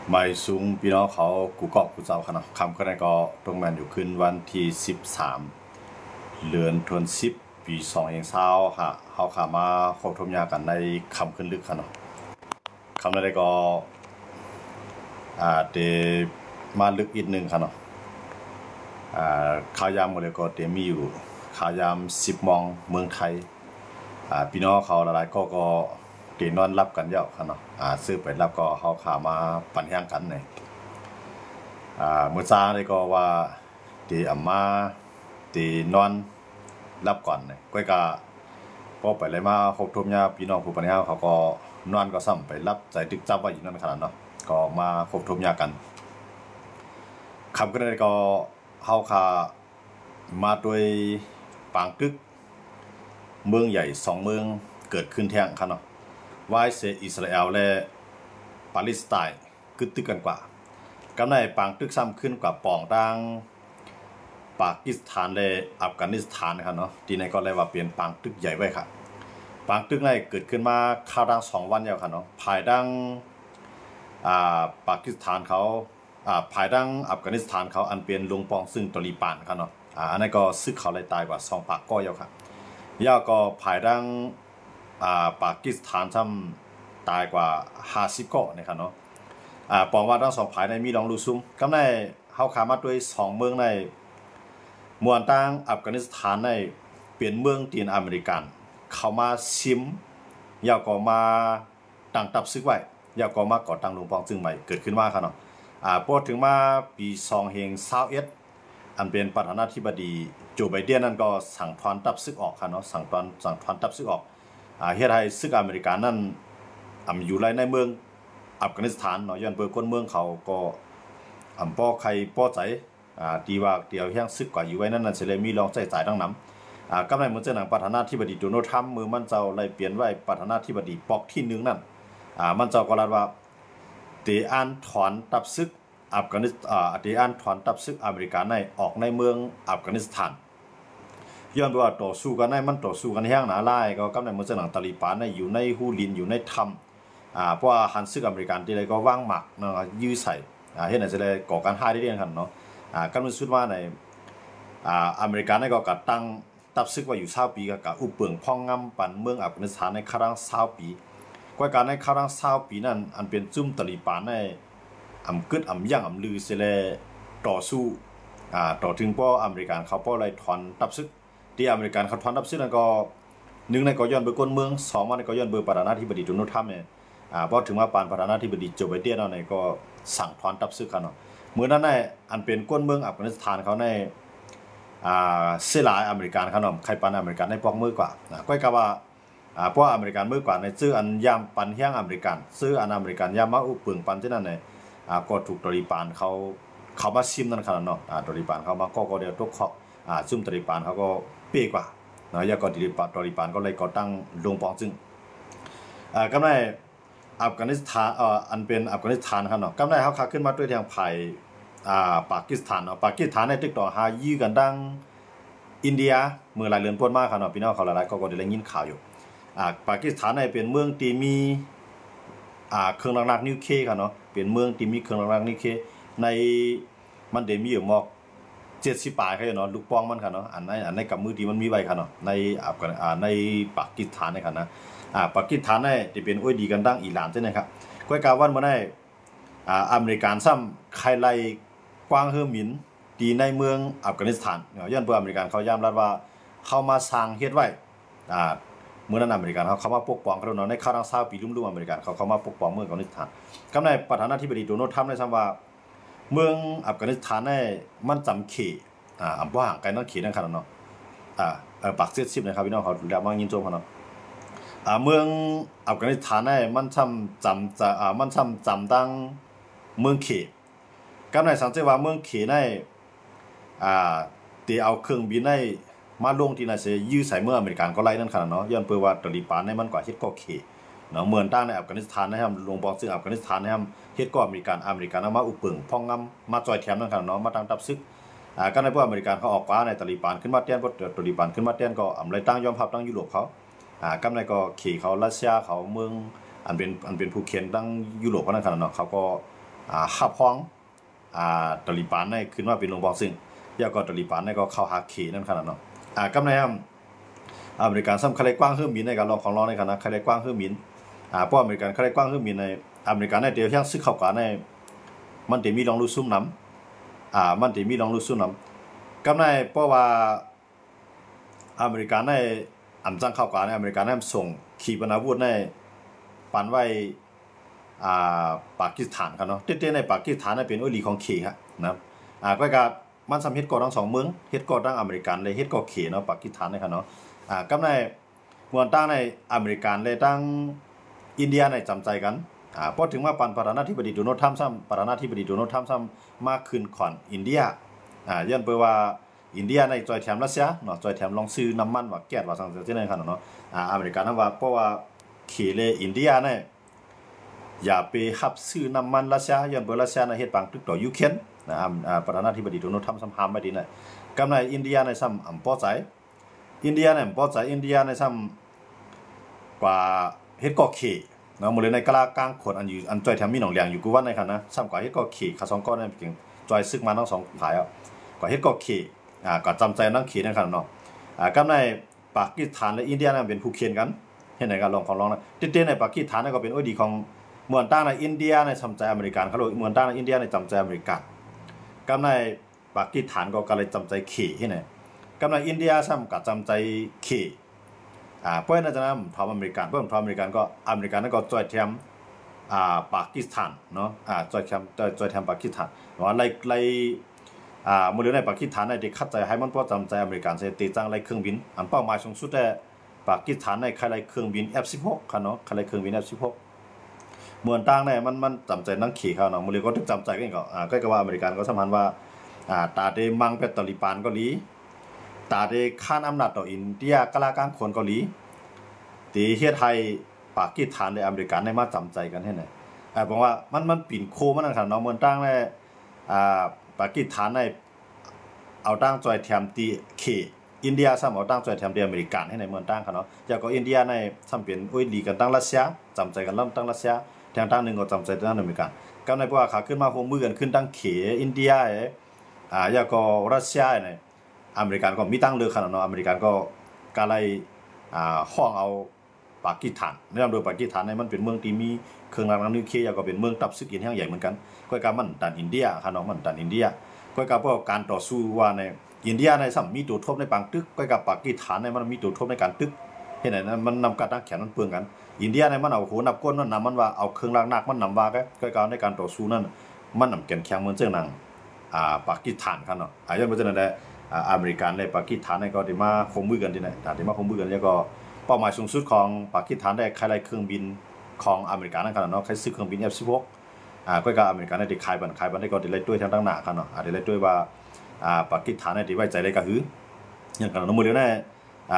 ไม่สูงพี่น้องเขากูเกาะกูเจ้าขนาดคำก็ได้ก็ตรงนั้นอยู่ขึ้นวันที่13เดือนธันวาคมปี2020ฮะเขาขามาครบทมยากันในคำขึ้นลึกขนาดคำนั้นได้ก็เดมาลึกอีกหนึ่งขนาดข่าวยามหมดเลยก็เดมีอยู่ข่าวยาม10 โมงเมืองไทยพี่น้องเขาหลายๆก็ตีนอนรับกันเยอะขนาดซื้อไปรับก็เขาขามาปั่นแห้งกันเนี่ยเมื่อจ้าเลยก็ว่าตีอัมมาตีนอนรับก่อนเนี่ยก็พอไปเลยมาครบทุกเนี่ยพี่น้องผู้ปั่นแห้งเขาก็นอนก็ซ้ำไปรับใจตึกจับไว้อยู่นั่นขนาดเนาะก็มาครบทุกเนี่ยกันคำก็ได้ก็เขาขามาโดยปางตึกเมืองใหญ่2 เมืองเกิดขึ้นแท่งครับเนาะว่าเซอิสราเอลและปาเลสไตน์กึดตึกกันกว่ากำในปางตึกซ้ำขึ้นกว่าปองดังปากีสถานและอัฟกานิสถานครับเนาะที่ในก็เลยว่าเปลี่ยนปางตึกใหญ่ไว้ครับปางตึกในเกิดขึ้นมาข้าวดัง2 วันแล้วครับเนาะภายดังปากีสถานเขาภายดังอัฟกานิสถานเขาอันเป็นลงปองซึ่งตลีปานครับเนาะอันนั้นก็ซึกเขาเลยตายกว่า2 ปากก็แล้วครับย่าก็ภายดังปากีสถานทำตายกว่า50ก็นะครับเนาะปองว่าทั้ง2 ภายในมีลองลูซุมกำในเฮาขามาด้วย2 เมืองในมวลตั้งอัฟกานิสถานในเปลี่ยนเมืองตีนอเมริกันเข้ามาซิมยาวก็มาตั้งตับซึกไว้ยาวก็มาก่อตั้งลงปองซึ่งใหม่เกิดขึ้นมาครับเนาะพอถึงมาปี2021อันเป็นประธานาธิบดีโจไบเดนนั่นก็สั่งถอนทัพซึกออกครับเนาะสั่งถอนทัพซึกออกเฮ็ดให้ซึกอเมริกันนั่นอยู่ในเมืองอัฟกานิสถานเนาะย้อนเปิดคนเมืองเขาก็ป้อใครป้อใจตีว่าเดียวแห้งซึกกว่าอยู่ไว้นั่นน่ะสิเลยมีรองใจจ่ายดังนำกำไรเหมือนเจ้าหนังประธานาธิบดีโดนัลด์ทรัมป์มือมันเจ้าไล่เปลี่ยนไว้ประธานาธิบดีปอกที่1นั่นมันเจ้าก็รัดว่าเตอันถอนทัพซึกอัฟกานิสเตอันถอนทัพซึกอเมริกันในออกในเมืองอัฟกานิสถานย้อนว่าต่อสู้กันในมันต่อสู้กันแห้งหนาลายก็กำไรเหมือนเจ้าหนังตาลีปานในอยู่ในฮูลินอยู่ในถ้ำเพราะว่าฮันซึกอเมริกันที่ไรก็ว่างหมักเนาะยื้อใส่เห็นไหนจะเลยก่อการฆ่าได้เรื่องกันเนาะกันมันสุดว่าในอเมริกันในก็กัดตั้งตับซึกว่าอยู่20 ปีกับอุปเปิงพ่องงำปั่นเมืองอัฟกานิสถานในครั้ง20 ปีกว่าการในครั้ง20 ปีนั้นอันเป็นจุ่มตาลีปานในกึดย่างลือเสลต่อสู้ต่อถึงพ่ออเมริกันเขาพ่อไรถอนตับซึกที่อเมริกันเขาถอนทัพซึกนั่นก็1ในก็ย้อนเบอร์ก้นเมือง2ในก็ย้อนเบอร์ประธานาธิบดีโดนัลด์ทรัมป์เนี่ยพอถึงมาปานประธานาธิบดีโจไบเดนในก็สั่งถอนทัพซึกกันเนาะเมื่อนั้นในอันเป็นก้นเมืองอัฟกานิสถานเขาในเสลายอเมริกันเขาเนาะใครปานอเมริกันในปอกมือกว่าก็กะว่าเพราะอเมริกันมือกว่าในซื้ออันยามปันเฮียงอเมริกันซื้ออันอเมริกันยามมาอุปเปิงปันที่นั่นเนี่ยก็ถูกตริปานเขามาซิมนั่นขนาดเนาะตริปานเขามาก็เดียวทุกข้อซุ่มตริปานเขาก็เป๊ะกว่าเนาะยาก็ตริปานก็เลยก่อตั้งลงปองซึ่งก็ได้อัฟกานิสถานอันเป็นอัฟกานิสถานครับเนาะก็ได้เขาขึ้นมาด้วยทางไผ่ปากีสถานเนาะปากีสถานในติ๊กต่อหายื้อกันดังอินเดียเมื่อหลายเดือนพ้นมากครับเนาะพี่น้องเขาหลายๆก็ได้ยินข่าวอยู่ปากีสถานในเป็นเมืองที่มีเครื่องรักนิวเคลียร์ครับเนาะเป็นเมืองที่มีเครื่องรักนิวเคลียร์ในมันเดมีอยู่มอก70 ปลายครับเนาะลูกป้องมันครับเนาะอันในกับมือที่มันมีไว้ครับเนาะในในปากีสถานนะครับนะปากีสถานในที่เป็นอ้อยดีกันดังอิหร่านใช่ไหมครับก้อยกาวันมาได้อเมริกันซ้ำใครไล่กว้างเฮอร์มินดีในเมืองอัฟกานิสถานย้อนเพื่ออเมริกันเขาย้ำรัดว่าเข้ามาสร้างเฮ็ดไว้เมื่อนั้นอเมริกันเขามาปกป้องเขาเนาะในข้าวดัง20 ปีลุ่มๆอเมริกันเขามาปกป้องเมืองอัฟกานิสถานกำในประธานาธิบดีโดนัลด์ทรัมป์ได้ซ้ำว่าเมืองอัฟกานิสถานในมันจำเขตอำเภอห่างไกลนั่นเขตนั่นขนาดเนาะปากเสียด10นะครับพี่น้องเขาเรียกว่ายินโจมเขาเนาะเมืองอัฟกานิสถานในมันจำดังเมืองเขตกำในสังเกตว่าเมืองเขตในตีเอาเครื่องบินในมาลงที่นั่นเสียยื้อใส่เมืองอเมริกันก็ไล่นั่นขนาดเนาะย้อนเปิดว่าตลีปานในมันกว่าเฮ็ดก็เขตเนาะเมืองตั้งในอัฟกานิสถานนะครับลงปองซึ่งอัฟกานิสถานนะครับเฮ็ดก็อเมริกันเอามาอุปเปิงพ่องงำมาจอยแถมนั่นขนาดเนาะมาตั้งตับซึกก็ในพวกอเมริกันเขาออกกว่าในตลีปานขึ้นมาเตี้ยนก็ตลีปานขึ้นมาเตี้ยนก็อะไรตั้งยอมรับตั้งยุโรปเขากำในก็ขี่เขารัสเซียเขาเมืองอันเป็นผู้เขียนตั้งยุโรปเขานั่นขนาดเนาะเขาก็ ขับห้องตลิบานในขึ้นมาเป็นลงบองซึ่งยาก็ตลิบานในก็เข้าหาเขนั่นขนาดเนาะกำในอเมริกันซ้ำคาเลกว้างเฮือมินในการลองของร้องในขณะคาเลกว้างเฮือมินเพราะอเมริกันคาเลกว้างเฮือมินในอเมริกันในเดียวที่ซึกเข้ากันในมันจะมีลองรู้ซุ่มน้ำมันจะมีลองรู้ซุ่มน้ำกำในเพราะว่าอเมริกันในอันจังเข้ากันในอเมริกันในส่งขีปนาวุธในปันไว้ปากีสถานกันเนาะเต้ๆในปากีสถานเป็นอุลีของเขฮะนะก็การมันสำเฮ็ดก่อทั้งสองเมืองเฮ็ดก่อทั้งอเมริกันเลยเฮ็ดก่อเขเนาะปากีสถานนะครับเนาะกับในมวลตั้งในอเมริกันเลยตั้งอินเดียในจำใจกันพอถึงว่าประธานาธิบดีโดนัลด์ทรัมป์ซ้ำประธานาธิบดีโดนัลด์ทรัมป์ซ้ำมากขึ้นก่อนอินเดียย้อนไปว่าอินเดียในจอยแถมรัสเซียเนาะจอยแถมลองซื้อน้ำมันว่าแก๊สว่าสั่งเช่นนั้นครับเนาะอเมริกันนั้นว่าเพราะว่าเขเลอินเดียเนี่ยอย่าไปหับซื้อน้ำมันรัสเซียย้อนไปรัสเซียในเฮ็ดบางตึกต่อยูเครนประธานาธิบดีโดนัลด์ทรัมป์ซ้ำห้ามไม่ดีนะกำในอินเดียในซ้ำพอใจอินเดียเนี่ยพอใจอินเดียในซ้ำกว่าเฮ็ดก่อเขเนาะหมดเลยในกลางกลางขวดอันจอยแถมมีหนองเหลียงอยู่กูว่าในคันนะซ้ำกว่าเฮ็ดก่อเขขาสองก้อนนั่นเก่งจอยซึกมาทั้งสองฝ่ายกว่าเฮ็ดก่อเขก็จำใจนั่งเขนั่นคันเนาะกำในปากีสถานและอินเดียนั้นเป็นผู้เขียนกันเห็นในการลองของร้องนะเต้ๆในปากีสถานนั่นก็เป็นโอ้ดีของเมืองตั้งในอินเดียในจำใจอเมริกันเขาเลยเมืองตั้งในอินเดียในจำใจอเมริกันกำในปากีสถานก็เลยจำใจเขที่ไหนกำในอินเดียซ้ำกับจำใจเขเพราะฉะนั้นจะนำทอมอเมริกันเพราะทอมอเมริกันก็อเมริกันนั่นก็จอยแถมปากีสถานเนาะจอยแถมปากีสถานว่าไล่มูลนิธิในปากีสถานในเด็กคัดใจให้มันพอจำใจอเมริกันเสียตีจังไล่เครื่องบินอันเป้าหมายสูงสุดแต่ปากีสถานในใครไล่เครื่องบิน F16 ค่ะเนาะใครไล่เครื่องบิน F16เมืองต่างเนี่ยมันจำใจนั่งขี่เขาเนาะมูลนิธิก็ต้องจำใจกันก็ก็ว่าอเมริกันก็สำคัญว่าตาเดมังเป็นตอลิบานเกาหลีตาเดข้านอำนาจต่ออินเดียกลางคนเกาหลีตีเฮ็ดให้ปากีสถานในอเมริกันในมาจำใจกันให้ไหนบอกว่ามันปิ่นโคมันนั่นค่ะเนาะเมืองต่างในปากีสถานในเอาตั้งจอยแถมตีเคอินเดียซ้ำเอาตั้งจอยแถมตีอเมริกันให้ในเมืองต่างค่ะเนาะอย่างก็อินเดียในซ้ำเป็นอุ้ยดีกันตั้งรัสเซียจำใจกันตั้งรัสเซียแทงตั้งหนึ่งก็จำใจตั้งอเมริกันก็ในเพราะว่าขาขึ้นมาโฮมมือกันขึ้นตั้งเขอินเดียอย่างก็รัสเซียในอเมริกันก็มีตั้งเลือกขนาดเนาะอเมริกันก็การไล่ห้องเอาปากีสถานเนื่องโดยปากีสถานในมันเป็นเมืองที่มีเครื่องรางนิวเคลียร์ก็เป็นเมืองตับซึกอินแห่งใหญ่เหมือนกันก็การมันตันอินเดียค่ะเนาะมันตันอินเดียก็การพวกการต่อสู้ว่าในอินเดียในสัมมีตัวทบในปังตึกก็กับปากีสถานในมันมีตัวทบในการตึกเห็นไหนมันนำการตั้งแขนมันเปลืองกันอินเดียในมันเอาหัวนับก้นมันนำมันว่าเอาเครื่องรางนักมันนำว่าก็การในการต่อสู้นั่นมันนำแกนแข็งเหมือนเจ้านางปากีสถานค่ะเนาะอย่างเพราะฉะนั้นอเมริกันในปากีสถานในก็ได้มาคงมือกันที่ไหนได้มาคงมือกันแล้วก็เป้าหมายสูงสุดของปากีสถานได้ใครไล่เครื่องบินของอเมริกันนั่นค่ะเนาะใครซื้อเครื่องบิน F16ก็กับอเมริกันได้ขายบันได้ก็ได้ไล่ด้วยทางต่างหน้าค่ะเนาะได้ไล่ด้วยว่าปากีสถานได้ไว้ใจได้ก็คืออย่างกันเนาะมื้อเดียวใน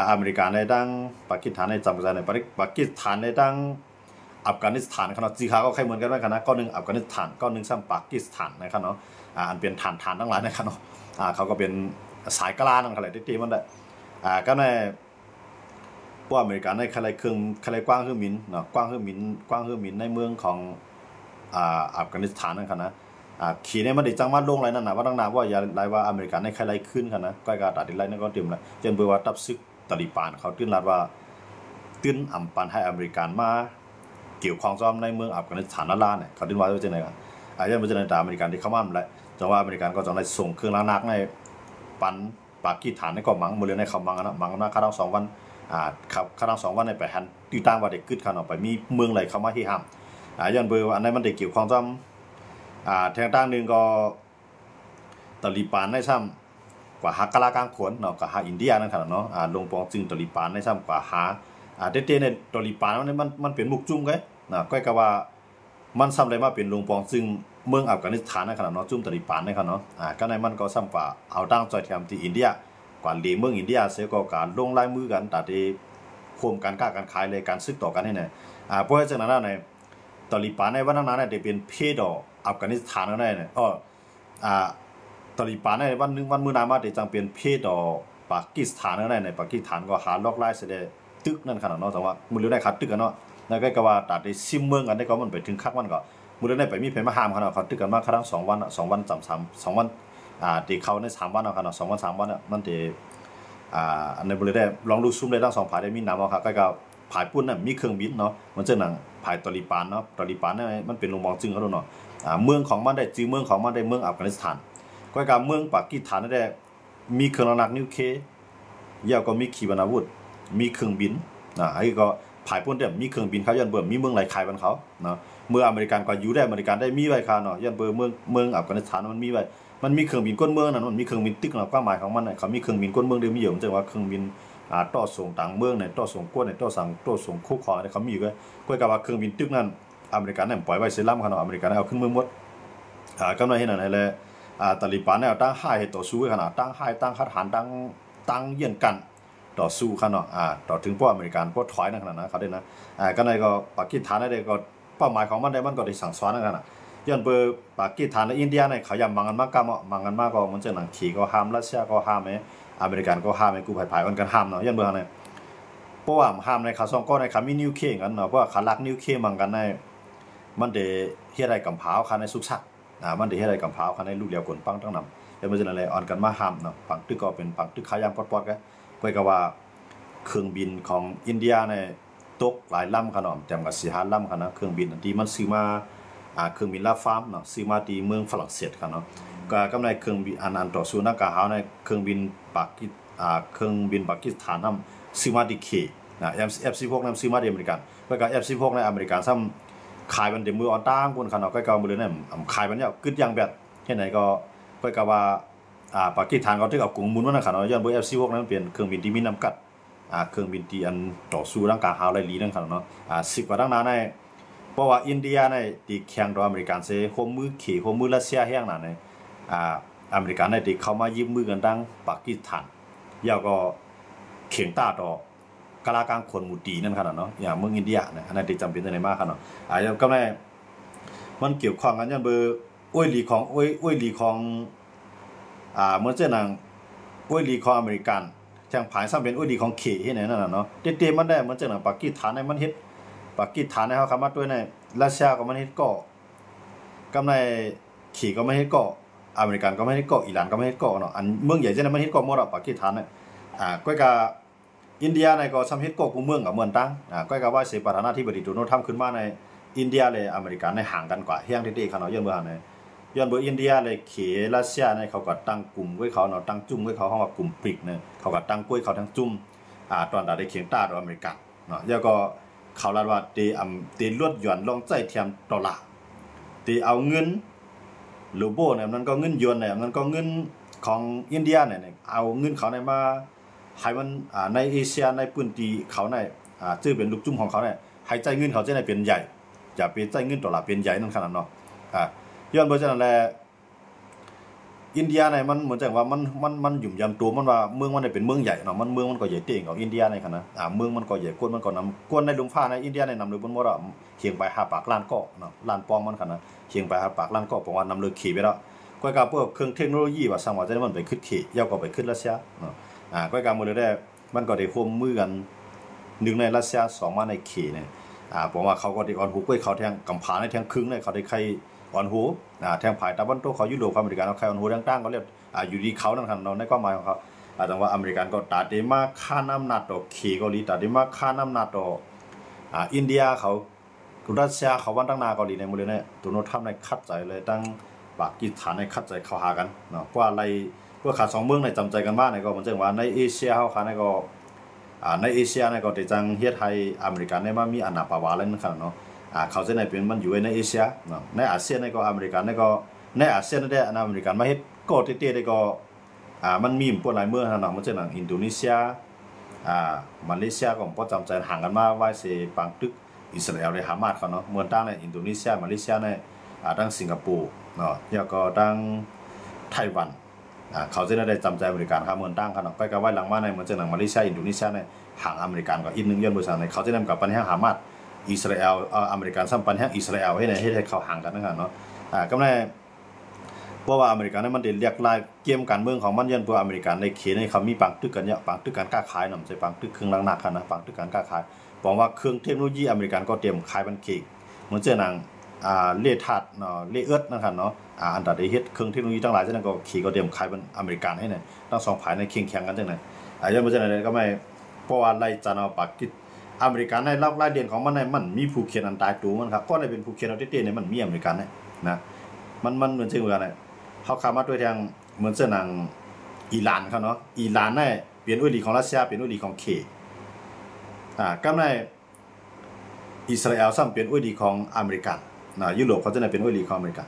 อเมริกันได้ตั้งปากีสถานได้จำใจในปากีสถานได้ตั้งอัฟกานิสถานค่ะเนาะจีขาก็ใครเหมือนกันไหมค่ะนะก้อนนึงอัฟกานิสถานก้อนนึงซ้ำปากีสถานนะครับเนาะอันเป็นฐานทั้งหลายนะครับเนาะเขาก็เป็นสายกลางนั่นอะไรที่มันได้ก็ในพวกอเมริกันในใครเครื่องกว้างเครื่องบินเนาะกว้างเครื่องบินในเมืองของอัฟกานิสถานนั่นค่ะนะขี่ในมันได้จังหวัดลงไรนั่นนะว่าตั้งนานว่าอย่าไรว่าอเมริกันในใครขึ้นค่ะนะก็การตัดดินไรนั่นก็เตรียมแล้วจนเบอร์ว่าตับซึกตาลิบานเขาตื้นรัดว่าตื้นอัมปันให้อเมริกันมาเกี่ยวข้องซ้อมในเมืองอัฟกานิสถานนั่นล่ะเนี่ยเขาตื้นว่าจะเป็นยังไงยังเป็นจะในตาอเมริกันที่เข้ามาแล้วจังว่าอเมริกันก็จะได้ส่งเครื่องล้างนักในปันปากีสถานในก็มังมือเรียนในเขามังนะมังนะข้าทั้ง2 วันข้าทั้ง2 วันในไปหันตีตั้งว่าเด็กขึ้นข้าออกไปมีเมืองไหลเข้ามาที่ห้ามย้อนเบอร์อันนั้นมันเด็กเกี่ยวข้องซ้ำแทงตั้งหนึ่งก็ตาลิบานในซ้ำกว่าหากลางกลางขนเนาะกับหาอินเดียนั่นค่ะเนาะลงปองจึงตาลิบานในซ้ำกว่าหาเต้ในตาลิบานมันเป็นมุกจุ้มไงนะก็กะว่ามันซ้ำเลยมาเป็นลงปองจึงเมืองอัฟกานิสถานนะครับเนาะจุ่มตาลิบานนะครับเนาะก็ในมันก็ซ้ำกว่าเอาตั้งจอยแถมที่อินเดียกว่าเลี้ยงเมืองอินเดียเสียก็การลงลายมือกันแต่ที่โคมการค้าการขายเลยการซื้อต่อกันให้เนี่ยเพราะฉะนั้นในตาลิบานในวันนั้นเนี่ยเป็นเพดออัฟกานิสถานนั่นเนี่ยตาลิบานในวันมื้อนามาได้จังเป็นเพดอปากีสถานนั่นในปากีสถานก็หาล็อกไล่เสด็จตึกนั่นขนาดเนาะแต่ว่ามื้อเดียวได้คัดตึกกันเนาะแล้วก็ว่าตัดได้ซิมเมืองกันได้ก็มันไปถึงคักมันก็ มื้อนั้นไปมีไผมาห้ามเขาตึกกันมาครั้ง2วัน2วัน2วันตีเขาใน3วันเขา2วัน3วันมันตีอันในบริเวณลองดูซุ่มได้ทั้ง2ผายได้มีน้ำครับก็ผายปุ่นน่ะมีเครื่องบินเนาะมันจะหนังผายตอริปานเนาะตอริปานเนี่ยมันเป็นโรงมองจึงเขาเนาะเมืองของมันได้จื่อเมืองของมันได้เมืองอัฟกานิสถานก็การเมืองปากีสถานได้มีเครื่องหนักนิวเคลียร์ยาวก็มีขีปนาวุธมีเครื่องบินไอ้ก็ผายปุ่นได้มีเครื่องบินเขายันเบิ่มมีเมืองไหลขายบันเขาเนาะเมื่ออเมริกันก็อยู่ได้อเมริกันได้มีไว้ค่ะเนาะยันเบิ่มเมืองอัฟกานิสถานมันมีไว้มันมีเครื่องบินก้นเมืองนั่นมันมีเครื่องบินติ๊กเนาะความหมายของมันน่ะเขามีเครื่องบินก้นเมืองเดียวมีอยู่มันจะว่าเครื่องบินต่อส่งต่างเมืองเนี่ยต่อส่งก้นเนี่ยต่อส่งคู่คอเนี่ยเขามีอยู่ก็กับว่าเครื่องบินตึกนั้นอเมริกันเนี่ยปล่อยไว้เซรั่มเขาเนาะอเมริกันเอาขึ้นเมืองหมดกำลังเห็นอะไรเลยตาลิบันเนี่ยตั้งให้ต่อสู้ขนาดตั้งให้ตั้งคัดหารตั้งเยี่ยนกันต่อสู้ขนาดต่อถึงพวกอเมริกันพวกถอยนั่นขนาดนั้นเขาได้นะก็ในก็ปากีสถานได้ก็เป้าหมายของมันได้มันก็ได้สั่งสอนนั่นขนาดย้อนเบอร์ปากีสถานและอินเดียเนี่ยเขายังมังกันมากมังกันมากก็มันจะหนังขี่ก็ห้ามรัสเซียก็ห้ามไหมอเมริกันก็ห้ามไหมกูภายๆกันห้ามเนาะย้อนเบอร์เนี่ยเพราะว่าห้ามในขาซองก็ในขามีนิวเคลียร์กันเนาะเพราะว่าขาลักนิวเคลียร์มังกันในมันเดเฮียไรกำพร้าวคันในสุกชักมันเดเฮียไรกำพร้าวคันในลูกเดียวกลปังตั้งนำย้อนเบอร์จะอะไรอ่อนกันมาห้ามเนาะปังตึกก็เป็นปังตึกขายางปอดๆกันเพื่อกับว่าเครื่องบินของอินเดียเนี่ยตกหลายลำขนาดแต่กับ4-5ลำขนาดเครื่องบินที่มันซื้อมาเครื่องบินลาฟาร์มเนาะซื้อมาที่เมืองฝรั่งเศสครับเนาะก็กำไรเครื่องบินอันต่อสู้นักการหาในเครื่องบินปากีสถานทำซื้อมาที่เคนะF16นั้นซื้อมาที่อเมริกันก็กับ F16ในอเมริกันซ้ำขายมันเดมือออนตั้งคนขนาดก็มือเลยเนี่ยขายมันเนี่ยกึดยังแบบที่ไหนก็กับว่าปากีสถานเขาที่เอากลุ่มมุนว่าขนาดย้อนเบอร์ F16นั้นเป็นเครื่องบินที่มีน้ำกัดเครื่องบินที่อันต่อสู้ร่างกายหาอะไรลีนั่นขนาดเนาะ10 กว่าตั้งนานในเพราะว่าอินเดียในตีแข่งต่ออเมริกันเสียหัวมือขี่หัวมือรัสเซียแห้งหนาในอเมริกันในตีเข้ามายืมมือกันตั้งปากีสถานยาวก็เข่งตาต่อกลากลางคนหมู่ตีนั่นขนาดเนาะอย่างเมืองอินเดียเนี่ยอันนั้นตีจำเป็นในมากขนาดก็แม่มันเกี่ยวข้องกันยันเบอร์อ้วยหลีของเมื่อเจ้านางอ้วยหลีของอเมริกันจังผายซ้ำเป็นอ้วยหลีของเขที่ไหนนั่นน่ะเนาะเต็มมันได้เหมือนเจ้านางปากีสถานในมันเฮ็ดปากีสถานในเขาคำว่าด้วยในรัสเซียก็มันเฮ็ดก็กำในขี่ก็ไม่เฮ็ดก็อเมริกันก็ไม่เฮ็ดก็อิหร่านก็ไม่เฮ็ดก็เนาะอันเมืองใหญ่เจ้านั้นมันเฮ็ดก็หมดอ่ะปากีสถานเนี่ยก็กับอินเดียในก็ซ้ำเฮ็ดก็กูเมืองกับเมืองตั้งก็กับว่าเสประธานาธิบดีโดนัลด์ทรัมป์ขึ้นมาในอินเดียเลยอเมริกันในห่างกันกว่าเฮียงที่ๆเขาเนาะย้อนเมืองในย้อนเบอร์อินเดียเลยเขรัสเซียในเขาก็ตั้งกลุ่มไว้เขาเนาะตั้งจุ่มไว้เขาเฮาว่ากลุ่มปริกเนี่ยเขาก็ตั้งกล้วยเขาทั้งจุ่มตอนได้เขียงต้าอเมริกันเนาะแล้วก็เขาลาว่าตีลดหย่อนลงใจเทียมดอลลาร์ตีเอาเงินรูโบเนี่ยมันก็เงินหยวนเนี่ยมันก็เงินของอินเดียเนี่ยเอาเงินเขาเนี่ยมาให้มันในเอเชียในพื้นที่เขาเนี่ยชื่อเป็นลูกจุ่มของเขาเนี่ยให้ใจเงินเขาจะได้เป็นใหญ่จะเป็นใจเงินดอลลาร์เป็นใหญ่นั่นขนาดเนาะย้อนเพราะฉะนั้นแหละอินเดียเนี่ยมันเหมือนจังว่ามันหยุ่มยำตัวมันว่าเมืองมันได้เป็นเมืองใหญ่เนาะมันเมืองมันก็ใหญ่เต่งของอินเดียในขณะเมืองมันก็ใหญ่กวนมันก็นำกวนในลุมฟ้าในอินเดียในนำเลยบนมรเคียงไป5 ปากล้านเกาะเนาะล้านปองมันขณะเคียงไป5 ปากล้านเกาะประมาณนำเลยขี่ไปแล้วก็กับพวกเครื่องเทคโนโลยีว่าสร้างว่าจะมันไปขึ้นขี่ยาวก็ไปขึ้นรัสเซียเนาะก็กับมือเลยได้มันก็ได้ร่วมมือกัน1ในรัสเซีย2มาในขี่เนี่ยผมว่าเขาก็ได้ออนหูกล้วยเขาแทงกำผาในแทงครึ่งเนี่ยเขาได้ใครอ่อนหูแทงผายตะวันตกเขายุโรปอเมริกันเขาใครอ่อนหูต่างๆเขาเรียกอยู่ดีเขานั่นครับในความหมายของเขาแต่ว่าอเมริกันก็ตัดได้มาค่าน้ำหนักต่อขี่เกาหลีตัดได้มาค่าน้ำหนักต่ออินเดียเขารัสเซียเขาวันตั้งนาเกาหลีในมือเลยเนี่ยตัวโน้ตทำในคัดใจเลยตั้งปากีสถานในคัดใจเขาหากันเนาะเพราะอะไรพวกขาด2 เมืองในจำใจกันมากในก็เหมือนจังว่าในเอเชียเขาขาในก็ในเอเชียในก็ติจังเฮ็ดให้อเมริกันในมามีอนาปาวาเล่นนะครับเนาะเขาจะในเป็นมันอยู่ในเอเชียเนาะในอาเซียนในก็อเมริกันในก็ในอาเซียนได้อเมริกันมาเฮ็ดก็เต้ๆได้ก็มันมีพวกหลายเมืองเนาะมันจะหนังอินโดนีเซียมาเลเซียก็พอจำใจห่างกันมาไว้เสปังตึกอิสราเอลในฮามาสเขาเนาะเมืองตั้งในอินโดนีเซียมาเลเซียในตั้งสิงคโปร์เนาะแล้วก็ตั้งไต้หวันเขาจะได้จำใจอเมริกันครับเมืองตั้งเขาเนาะใกล้ๆไว้หลังมาในมันจะหนังมาเลเซียอินโดนีเซียในห่างอเมริกันก็อีกนึงย้อนบริษัทในเขาจะนำกับปัญหาฮามาสอิสราเอลอเมริกันซ้ำปัญหาอิสราเอลให้เขาห่างกันนะครับเนาะก็ในเพราะว่าอเมริกันนั้นมันเด่นเรียกลายเกมการเมืองของมันยันพวกอเมริกันในเขตในเขามีปังตึกกันเนี่ยปังตึกการค้าขายหน่อยใช่ปังตึกเครื่องหนักๆนะปังตึกการค้าขายบอกว่าเครื่องเทคโนโลยีอเมริกันก็เตรียมขายบันเค้กเหมือนเจ้านาง เลทัดเนาะเลเอิร์ดนะครับเนาะอันดับได้เฮ็ดเครื่องเทคโนโลยีทั้งหลายจังนั้นก็ขี่ก็เตรียมขายเป็นอเมริกันให้เนี่ยทั้งสองฝ่ายในแข่งกันจังนั้นยังบ่จังนั้นก็ไม่เพราะว่าไล่จันเอาปากกิอเมริกันในรายเดือนของมันมันมีผู้เขียนอันตายตัวมันครับก็ได้เป็นผู้เขียนเอาเต้ๆเนี่ยมันมีอเมริกันนะมันเหมือนเช่นกันเขาเข้ามาด้วยทางเหมือนเช่นทางอิหร่านเขาเนาะอิหร่านเนี่ยเปลี่ยนอุลีของรัสเซียเปลี่ยนอุลีของเคก็ในอิสราเอลซ้ำเปลี่ยนอุลีของอเมริกันยุโรปเขาจะได้เป็นอุลีของอเมริกัน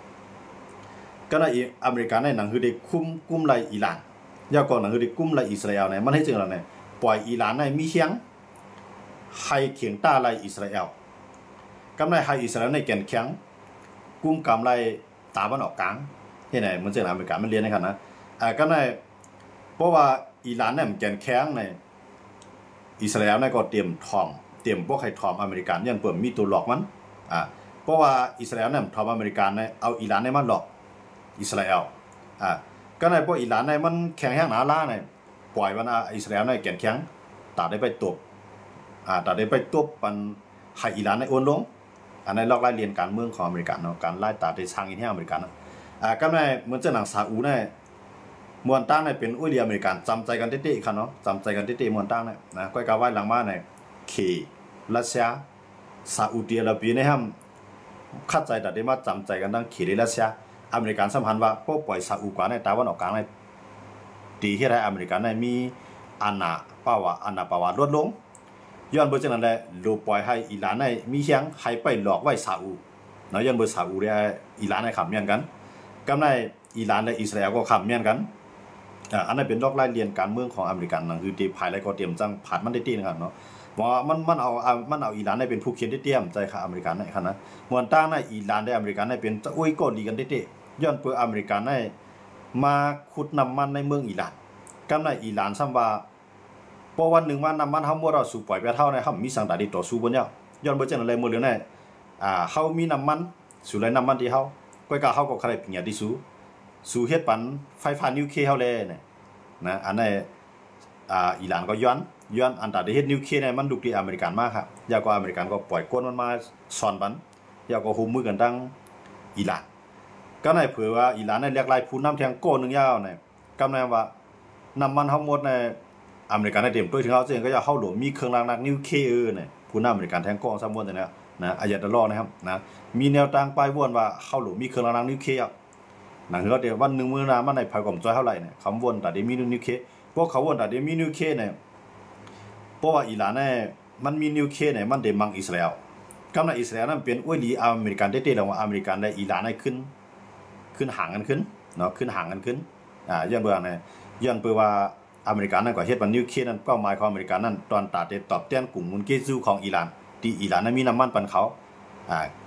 ก็ในอเมริกันในหนังคือได้คุมไล่อิหร่านยาวกว่าหนังคือได้คุมไล่อิสราเอลเนี่ยมันให้จึงอะไรเนี่ยปล่อยอิหร่านในมีเฮียงให้เขียงต้าไล่อิสราเอลกำไรให้อิสราเอลในแก่นแข็งกุมกำไรตาวันออกกลางที่ไหนมันจะอเมริกันมันเรียนนะครับนะกำไรเพราะว่าอิหร่านเนี่ยมันแก่นแข็งในอิสราเอลเนี่ยก็เตรียมพวกไข่ทอมอเมริกันยันเปิดมีตัวหลอกมันเพราะว่าอิสราเอลเนี่ยทอมอเมริกันเนี่ยเอาอิหร่านเนี่ยมาหลอกอิสราเอลก็ในพวกอิหร่านเนี่ยมันแข็งแห้งหนาล่าเนี่ยปล่อยมันอิสราเอลเนี่ยแก่นแข็งตัดได้ไปตบตัดได้ไปตบมันให้อิหร่านเนี่ยโอนลงอันนั้นลอกไล่เรียนการเมืองของอเมริกันเนาะการไล่ตัดได้สร้างอินให้อเมริกันก็ในเหมือนจะหนังซาอุเนี่ยมวนตั้งเนี่ยเป็นอุ้ยเรียอเมริกันจำใจกันเต้ๆครับเนาะจำใจกันเต้ๆมวนตั้งเนี่ยนะก้อยกาไว้หลังมาเนี่ยเครัสเซียซาอุดิอาระเบียเนี่ยครับเข้าใจแต่ได้มาจำใจกันตั้งเครัสเซียอเมริกันสัมพันธ์ว่าพวกปล่อยซาอุกว่าในตะวันออกกลางในตีที่ไรอเมริกันในมีอันนาปาวาลดลงย้อนเบอร์จังนั้นแหละโลปล่อยให้อิหร่านในมีเชียงให้ไปหลอกไว้ซาอุเนาะย้อนเบอร์ซาอุเนี่ยอิหร่านในขับเมียนกันกำในอิหร่านและอิสราเอลก็ขับเมียนกันอันนั้นเป็นลอกไล่เรียนการเมืองของอเมริกันนั่นคือตีภายไรก็เตรียมจังผัดมันได้ตีนะครับเนาะว่ามันเอาอิหร่านได้เป็นผู้เขียนได้เตรียมใจค่ะอเมริกันนะครับนะมวนตั้งในอิหร่านได้อเมริกันได้เป็นอุ้ยก็ดีกันได้ย้อนเพื่ออเมริกันได้มาขุดน้ำมันในเมืองอิหร่านกำในอิหร่านซ้ำว่าพอวันหนึ่งว่าน้ำมันเฮาบ่เราสู่ปล่อยไปเท่าในเฮามีสังดาดิต่อสู้บนเนี่ยย้อนเบ่จังอะไรมื้อเหลือเนี่ยเฮามีน้ำมันสู่ไหลน้ำมันที่เฮาก้อยกะเฮาก็ใครปิญญาที่สู่เฮ็ดปันไฟฟ้านิวเคลียร์เฮาเลยเนี่ยนะอันนั้นอิหร่านก็ย้อนอันตาได้เฮ็ดนิวเคลียร์เนี่ยมันดุกที่อเมริกันมากครับยาวกว่าอเมริกันก็ปล่อยก้นมันมาซ่อนปันยาวกว่าหุมมือกันตั้งอิหร่านก็ในเผื่อว่าอิหร่านเนี่ยเรียกรายผู้นำแทงโก้นึงยาวเนี่ยกำลังว่าน้ำมันเฮาหมดในอเมริกันได้เตรียมตัวถึงเขาเองก็จะเฮาหลวงมีเครื่องรักนักนิวเคลียร์เนี่ยผู้นำอเมริกันแทงโก้ซ้ำวนแต่เนี่ยนะอายาตะลอนะครับนะมีแนวทางปลายวนว่าเฮาหลวงมีเครื่องรักนักนิวเคลียร์หนังเขาเดี๋ยววันหนึ่งมื้อนามันในภายกลมจอยเท่าไหร่เนี่ยคำวนแต่เดี๋ยวมีนิวเคลียร์พวกเขาวนแต่เดี๋ยวมีนิวเคลียร์เนี่ยเพราะว่าอิหร่านเนี่ยมันมีนิวเคลียร์เนี่ยมันเดมังอิสราเอลกำลังอิสราเอลนั้นเป็นอุ้ยดีอเมริกันได้แล้วว่าอเมริกันได้อิหร่านได้ขึ้นห่างกันขึ้นเนาะขึ้นห่างกันขึ้นย้อนเบื่อเนี่ยย้อนเบื่อว่าอเมริกันนั่นก็เฮ็ดว่านิวเคลียร์นั้นเป้าหมายของอเมริกันนั้นตอนตัดตอบแทนกลุ่มมุนเกซูของอิหร่านที่อิหร่านนั้นมีน้ำมันปันเขา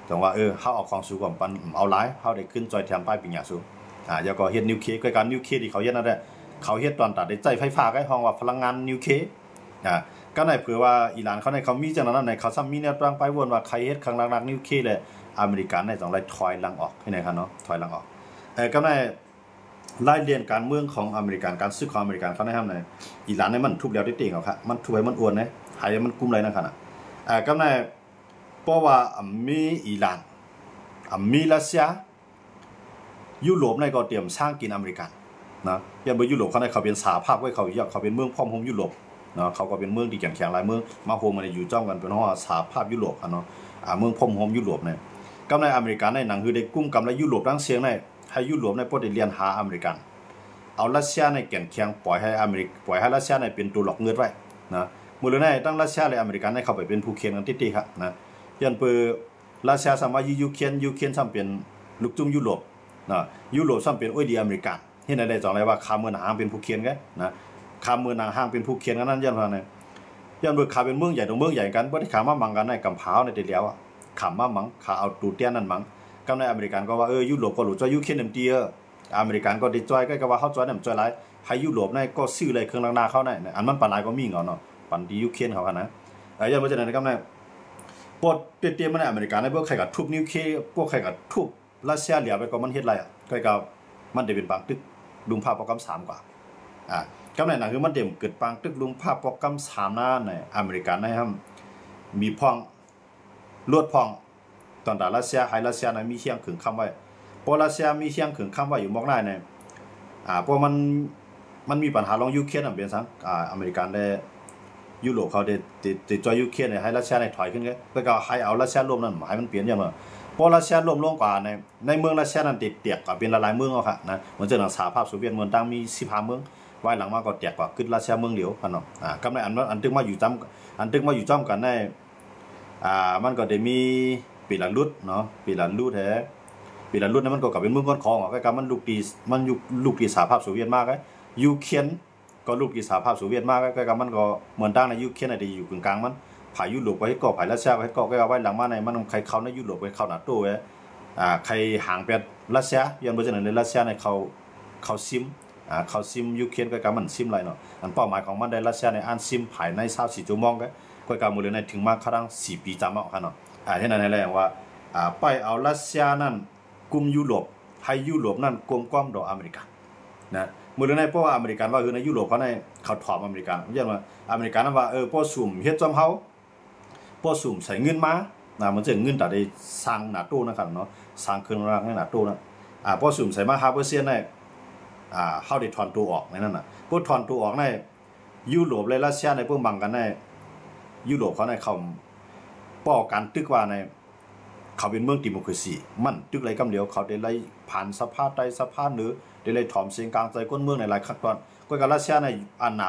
จังว่าเฮาเอาของสู่กับปันเอาหลายเฮาได้ขึ้นจอยแถมป้ายปิญญาสู่แล้วก็เฮ็ดนิวเคลียร์คือการนิวเคลียร์ที่เขาเฮ็ดนั่นแหละเขาเฮ็ดตอนตัดได้ใจไฟฟ้าก็ห้องว่าพลังงานนิวเคลียร์ก็ได้เผื่อว่าอิหร่านเขามีจังนั้นในเขาซ้ำมีแนวทางไปวนว่าใครเฮ็ดครั้งรักนิวเคลียร์เลยอเมริกันได้ต้องไล่ถอยหลังออกให้ไหนครับเนาะถอยหลังออกก็ได้ไล่เรียนการเมืองของอเมริกันการซื้อของอเมริกันเขาได้ทำไหนอิหร่านเนี่ยมันทุบแล้วได้เต่งเอาครับมันทุบให้มันอ้วนนะให้มันกุมเลยนะครับก็ได้เพราะว่ามีอิหร่านมีรัสเซียยุโรปในก็เตรียมสร้างกินอเมริกันนะอย่างเมื่อยุโรปเขาเป็นสหภาพไว้เขาเป็นเมืองพร้อมโฮมยุโรปเนาะเขาก็เป็นเมืองที่แข็งหลายเมืองมาโฮมมันอยู่จ้องกันเป็นว่าสหภาพยุโรปเนาะเมืองพร้อมโฮมยุโรปเนี่ยกำในอเมริกันในหนังคือได้กุ้มกำในยุโรปตั้งเสียงในให้ยุโรปในพวกได้เรียนหาอเมริกันเอารัสเซียในแข็งปล่อยให้รัสเซียในเป็นตัวหลอกเงินไว้นะมูลนิธิตั้งรัสเซียและอเมริกันในเข้าไปเป็นผู้เคียงกันติดๆครับนะยันเปอรัสเซียสามารถยูเครนซ้ำเป็นลูกจุ่มยุโรปนะยุโรปซ้ำเป็นโอ้ยดีอเมริกันเห็นได้จังไรว่าคาเมืองหางเป็นผู้เคียงกันนะคาเมืองหางเป็นผู้เคียงกันนั้นยันว่าเนี่ยยันเปอขาเป็นเมืองใหญ่ตรงเมืองใหญ่กันบ่ได้ขามามังกันในกำพาวในเดียวขามามังขาเอาตูเตี้ยนั่นมังกำในอเมริกันก็ว่ายุโรปก็หลุดจอยยูเครนนำเตียอเมริกันก็ได้จอยก็ว่าเฮาจอยนำจอยหลายให้ยุโรปในก็ซื้อเลยเครื่องล้างหน้าเขาในอันมันปานหลายก็มีเนาะปันที่ยูเครนเขานะยันบ่จังนั้นกำในพวกเตี้ยๆมันในอเมริกันในพวกใครก็ทุบนิวเคลียร์พวกใครก็ทุบรัสเซียเหลียวไปก็มันเฮ็ดไรก็มันได้เป็นบางตึกลุงภาพโปรแกรม3กว่ากำในน่ะคือมันเต็มเกิดบางตึกลุงภาพโปรแกรม3หน้าในอเมริกันนะครับมีพ่องลวดพ่อง ตอนแต่รัสเซียให้รัสเซียนั้นมีเชียงขึงคำไว้พอรัสเซียมีเชียงขึงคำไว้อยู่มอกหน้าเนี่ยเพราะมันมีปัญหาลองยูเครนเป็นสังอเมริกันได้ยุโรปเขาได้จอยยูเครนเนี่ยให้รัสเซียในถอยขึ้นก็ให้เอารัสเซียร่วมนั่นหมายมันเปลี่ยนอย่างไรพอรัสเซียร่วมลงกว่าในเมืองรัสเซียนั้นติดเตียกกับเป็นหลายเมืองเอาค่ะนะเหมือนเจอหนังสหภาพโซเวียตเมืองตั้งมี15 เมืองไว้หลังมาก็เตียกกว่าขึ้นรัสเซียเมืองเดียวกันเนาะกำในอันตึงมาอยู่จ้ำกันในมันก็ได้มีปีละลุดเนาะปีละลุดแท้ปีละลุดนั้นมันก็กลับเป็นเมืองก้อนคองก็กลายมันลูกตีสหภาพโซเวียตมากเลยยูเครนก็ลูกตีสหภาพโซเวียตมากก็กลายมันก็เหมือนตั้งในยูเครนได้อยู่กลางมันผายยุโรปไปให้ก่อผายรัสเซียไปให้ก่อก็ไว้หลังมาในมันใครเข้าในยุโรปไปเข้านาโต้ไว้ใครห่างไปรัสเซียยันบ่จังได๋เลยรัสเซียในเขาซิมเขาซิมยูเครนก็กลายมันซิมไรเนาะอันเป้าหมายของมันได้รัสเซียในอันซิมภายใน24 ชั่วโมงก็กลายมูลในถึงมาครั้ง4 ปีจำเอาค่ะเนาะเห็นนั่นแหละว่าไปเอารัสเซียนั่นกลุ่มยุโรปให้ยุโรปนั่นกลมกล้อมต่ออเมริกานะมูลในเพราะว่าอเมริกันว่าคือในยุโรปเขาถอมอเมริกันยันว่าอเมริกันว่าพอสุ่มเฮ็ดจอมเฮาพอสุ่มใส่เงินมามันจะเงินแต่ได้สร้างนาโต้นะครับเนาะสร้างเครื่องรางในนาโต้นะพอสุ่มใส่มา5%ได้เฮาได้ถอนตัวออกในนั้นน่ะพวกถอนตัวออกในยุโรปและรัสเซียในพวกบังกันในยุโรปเขาในเขาป้อกันตึกว่าในเขาเป็นเมืองดิโมคราซีมันตึกไรกำเดียวเขาได้ไล่ผ่านสภาพใต้สภาพเหนือได้ไล่ถอมเสียงกลางใจก้นเมืองในหลายขั้นตอนก็การรัสเซียในอันนา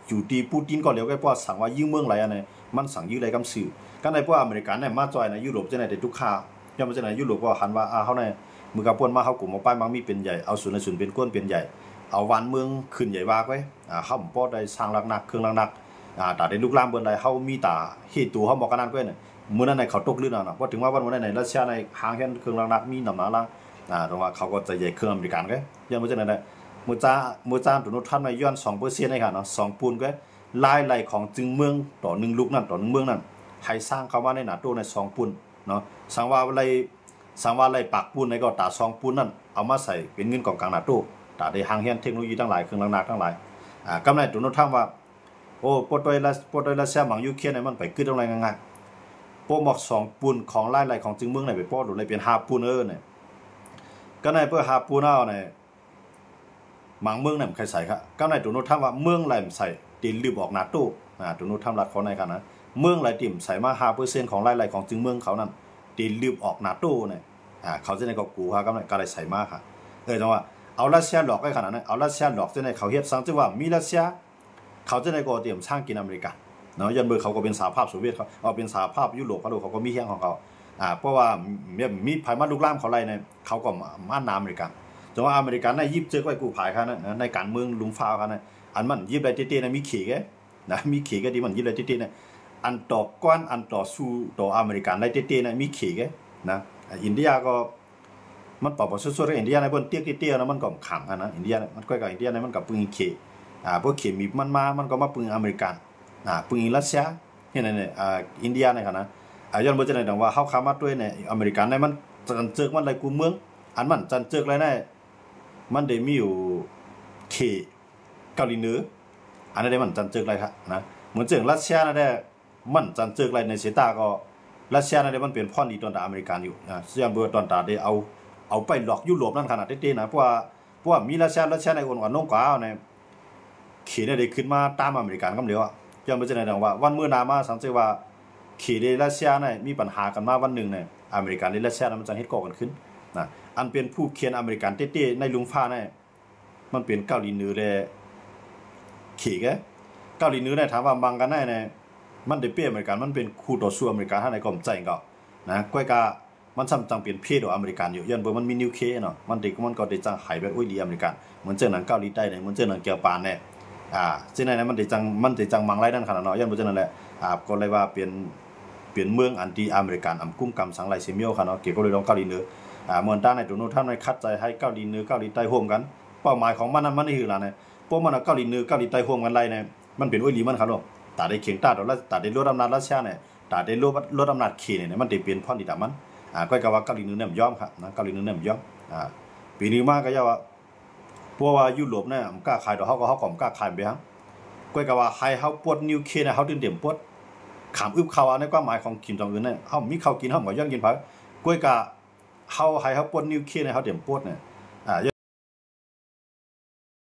อยู่ที่ปูตินก็เดียวก็ป้อสั่งว่ายิ่งเมืองไรอันไหนมันสั่งยื้อไรกำสื่อก็ในพวกอเมริกันในมาจอยในยุโรปจะในแต่ทุกข่าวย่อมจะในยุโรปก็หันว่าเขาในมือกับพวนมาเขากลุ่มมาป้ายมังมีเป็นใหญ่เอาส่วนในส่วนเป็นก้นเป็นใหญ่เอาวันเมืองขึ้นใหญ่วากไว้เขาป้อได้สร้างหนักเครื่องหนักแต่ในลูกลามเบิ้ลใดเขามีตาเหตุตัวเขาบอกกันนั่นก็เนี่ยเมื่อนั้นในเขาตกลื่นนะเพราะถึงว่าวันนั้นในรัสเซียในหางแค่เครื่องหนักมีหนำหนาล่างตรงว่าเขาก็จะใหญ่เครื่องอเมริกันก็ยังไม่ใช่นั่นแหละมือจ้าตัวนู้นท่านมาย้อน2%ในค่ะเนาะ2 ปูนก็ลายไหลของจึงเมืองต่อ1 ลูกนั่นต่อ1 เมืองนั่นให้สร้างเขาว่าในหนาตู้ใน2 ปูนเนาะสังว่าอะไรปากปูนในก็ตา2 ปูนนั่นเอามาใส่เป็นเงินกองกลางหนาตู้ตาได้หางแค่เทคโนโลยีทั้งหลายเครื่องหนักทั้งหลายกำไรตัวนู้นท่านว่าโอ้ปอดอยรัสเซียหมังยูเครนมันไปขึ้นตรงไรง่ายๆโปหมอก2 ปูนของไล่ของจึงเมืองไหนไปป้อดูในเป็น5 ปูนเนี่ยก็ในเพื่อ5 ปูนเอาเนี่ยหมังเมืองไหนใครใส่ครับก็ในตัวนู้นทำว่าเมืองไหนใส่ตีลืบออกนาตู้ตัวนู้นทำรัดเขาในกันนะเมืองไหนติ่มใส่มา5%ของไล่ของจึงเมืองเขานั่นตีลืบออกนาตู้เนี่ยเขาจะในก็กูครับก็เลยใส่มาค่ะจังว่าเอารัสเซียหลอกไว้ขนาดนั้นเอารัสเซียหลอกจะในเขาเฮ็ดสังจึงว่ามีรัสเซียเขาจะในก็เตรียมสร้างกินอเมริกาเนาะยันเบอร์เขาก็เป็นสหภาพโซเวียตเขาเอาเป็นสหภาพยุโรปเขาก็มีเฮี้ยงของเขาเพราะว่ามีภัยมาลุกลามเขาไรเนี่ยเขาก็ม่านน้ำอเมริกันจังว่าอเมริกันในยิบเจอไว้กูผายค่ะนะในการเมืองลุงฟ้าค่ะนะอันมันยิบไรเต้ๆนะมีเขยนะมีเขยก็ดีมันยิบไรเต้ๆนะอันต่อก้อนอันต่อสู้ต่ออเมริกันไรเต้ๆนะมีเขยนะอินเดียก็มันปอบสุดๆเลยอินเดียในบนเตี้ยๆนะมันก็ขังนะอินเดียมันก็กับอินเดียในมันกับปืนเขยพวกเขยมีมันก็มาปืนอเมริกันปืนรัสเซียเห็นไหมเนี่ยอินเดียในค่ะนะย้อนบ่จะได้ดังว่าเฮาค้ามาด้วยในอเมริกันในมันจันเจิกมันไรกูเมืองอันมันจันเจิกไรในมันได้มีอยู่เขตเกาหลีเหนืออันนั้นได้มันจันเจิกไรครับนะเหมือนเจิงรัสเซียนะได้มันจันเจิกไรในเซตาก็รัสเซียนะได้มันเป็นพ่อดีตอนตาอเมริกันอยู่เสียเบอร์ตอนตาได้เอาไปหลอกยุโรปนั่นขนาดเต้ๆนะเพราะว่ามีรัสเซียในอ่อนๆน้องกว่าในเขตได้ขึ้นมาตามอเมริกันก็เดียวย้อนบ่จะได้ดังว่าวันมื้อหน้ามาสังเกตว่าเขตรัสเซียในมีปัญหากันมาวันนึงเนี่ยอเมริกันและรัสเซียมันจะเฮ็ดก่อกันขึ้นนะอันเป็นผู้เขียนอเมริกันเต้ๆในลุงฟ้าเนี่ยมันเป็นเกาหลีเหนือเลยขี่แกเกาหลีเหนือเนี่ยถามว่าบังกันได้เนี่ยมันได้เปรียบอเมริกันมันเป็นคู่ต่อสู้อเมริกันถ้าในกรมใจก็นะก้อยกามันซ้ำจังเปลี่ยนเพศของอเมริกันอยู่ยันเบอร์มันมีนิวเคลียร์เนาะมันก็ได้จังหายแบบอุ้ยดีอเมริกันเหมือนเจอหนังเกาหลีใต้เนี่ยเหมือนเจอหนังเกี่ยวปานเนี่ยเช่นนั้นมันได้จังมังไรนั่นขนาดเนาะยันเบอร์เจอนั่นแหละก็เลยว่าเปลี่ยนเมืองอันตี้อเมริกันกุ้มกำสังไรเซมิโอค่ะเนาะเกี่ยวกับเรื่องเกาหลีเหนือเมืองต้านในตัวโน้นท่านในคัดใจให้เกาหลีเหนือเกาหลีใต้ร่วมกันเป้าหมายของมันนั้นมันนี่คืออะไรเนี่ยพวกมันเกาหลีเหนือเกาหลีใต้ร่วมกันไรเนี่ยมันเป็นอุ้ยลีมันครับลูกตาได้เขียงตาแล้วตาได้ลดอำนาจรัสเซียเนี่ยตาได้ลดอำนาจเขเนี่ยมันได้เปลี่ยนพ่อดีแต่มันก็กะว่าเกาหลีเหนือเนี่ยยอมครับนะเกาหลีเหนือเนี่ยยอมปีนี้มากก็ย่าว่าพวกว่ายุโรปเนี่ยกล้าขายดอกเขาก็กล้าขายไปฮะก็กะว่าให้เขาปวดนิวเคลียร์เนี่ยเขาตื่นเต้นปวดขามอึบเขาในความหมายของกินตรงอื่นเนี่ยเขามีเขากินเขาก็ย่องกินผัก กล้วยกะเฮาให้เฮาปนนิวเคลียร์ให้เฮาเตรียมปวดเนี่ย